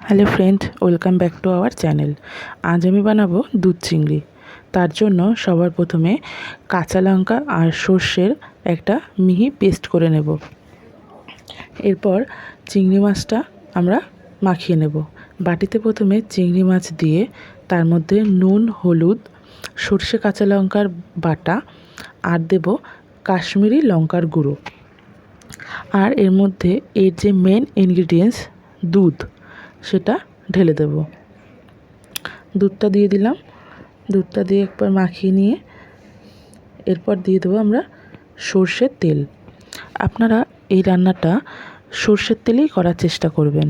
Hello friend, welcome back to our channel. আজ আমি বানাবো দুধ চিংড়ি। তার জন্য সবার প্রথমে কাঁচা লঙ্কা আর সর্ষের একটা মিহি পেস্ট করে নেব। এরপর চিংড়ি মাছটা আমরা মাখিয়ে নেব। বাটিতে প্রথমে চিংড়ি মাছ দিয়ে তার মধ্যে নুন, হলুদ, সর্ষে, কাঁচা লঙ্কার বাটা আর দেব কাশ্মীরি লঙ্কার গুঁড়ো। আর এর মধ্যে এর যে মেন ইনগ্রিডিয়েন্টস দুধ, সেটা ঢেলে দেব। দুধটা দিয়ে দিলাম। দুধটা দিয়ে একবার মাখিয়ে নিয়ে এরপর দিয়ে দেবো আমরা সর্ষের তেল। আপনারা এই রান্নাটা সর্ষের তেলেই করার চেষ্টা করবেন।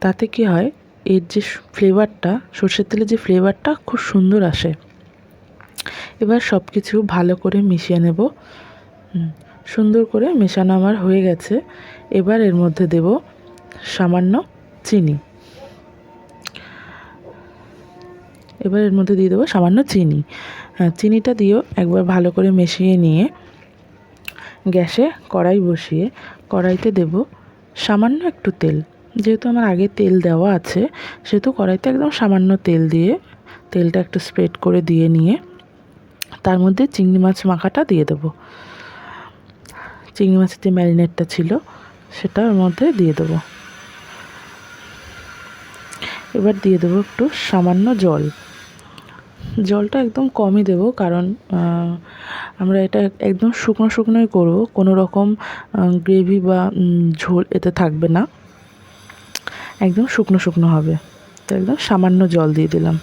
তাতে কি হয়, এর যে ফ্লেভারটা, সর্ষের তেলের যে ফ্লেভারটা খুব সুন্দর আসে। এবার সব কিছু ভালো করে মিশিয়ে নেব। সুন্দর করে মেশানো আমার হয়ে গেছে। এবার এর মধ্যে দেব সামান্য চিনি। এবার এর মধ্যে দিয়ে দেবো সামান্য চিনি। চিনিটা দিয়েও একবার ভালো করে মিশিয়ে নিয়ে গ্যাসে কড়াই বসিয়ে কড়াইতে দেব সামান্য একটু তেল। যেহেতু আমার আগে তেল দেওয়া আছে, সেহেতু কড়াইতে একদম সামান্য তেল দিয়ে তেলটা একটু স্প্রেড করে দিয়ে নিয়ে তার মধ্যে চিংড়ি মাছ মাখাটা দিয়ে দেবো। চিংড়ি মাছের যে ম্যারিনেটটা ছিল সেটা ওর মধ্যে দিয়ে দেবো। এবার দিয়ে দেবো একটু সামান্য জল। জলটা একদম কমই দেব, কারণ আমরা এটা একদম শুকনো শুকনোই করব। কোনো রকম গ্রেভি বা ঝোল এতে থাকবে না, একদম শুকনো শুকনো হবে। তো একদম সামান্য জল দিয়ে দিলাম।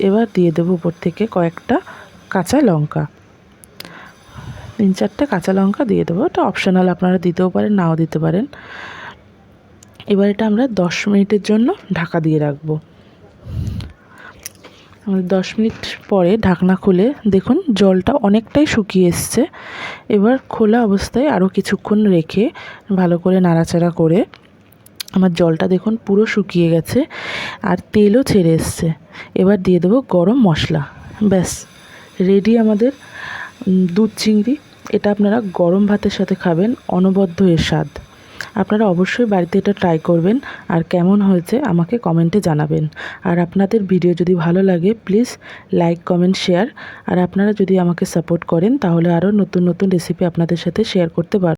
এবার দিয়ে দেবো উপর থেকে কয়েকটা কাঁচা লঙ্কা, 3-4টে কাঁচা লঙ্কা দিয়ে দেবো। এটা অপশনাল, আপনারা দিতেও পারেন, নাও দিতে পারেন। এবার এটা আমরা 10 মিনিটের জন্য ঢাকা দিয়ে রাখবো। 10 মিনিট পরে ঢাকনা খুলে দেখুন জলটা অনেকটাই শুকিয়ে এসছে। এবার খোলা অবস্থায় আরও কিছুক্ষণ রেখে ভালো করে নাড়াচাড়া করে আমার জলটা দেখুন পুরো শুকিয়ে গেছে আর তেলও ছেড়ে এসছে। এবার দিয়ে দেবো গরম মশলা। ব্যাস রেডি আমাদের দুধ চিংড়ি। এটা আপনারা গরম ভাতের সাথে খাবেন, অনবদ্য এর স্বাদ। আপনারা অবশ্যই বাড়িতে এটা ট্রাই করবেন আর কেমন হয়েছে আমাকে কমেন্টে জানাবেন। আর আপনাদের ভিডিও যদি ভালো লাগে প্লিজ লাইক, কমেন্ট, শেয়ার। আর আপনারা যদি আমাকে সাপোর্ট করেন তাহলে আরও নতুন নতুন রেসিপি আপনাদের সাথে শেয়ার করতে পারব।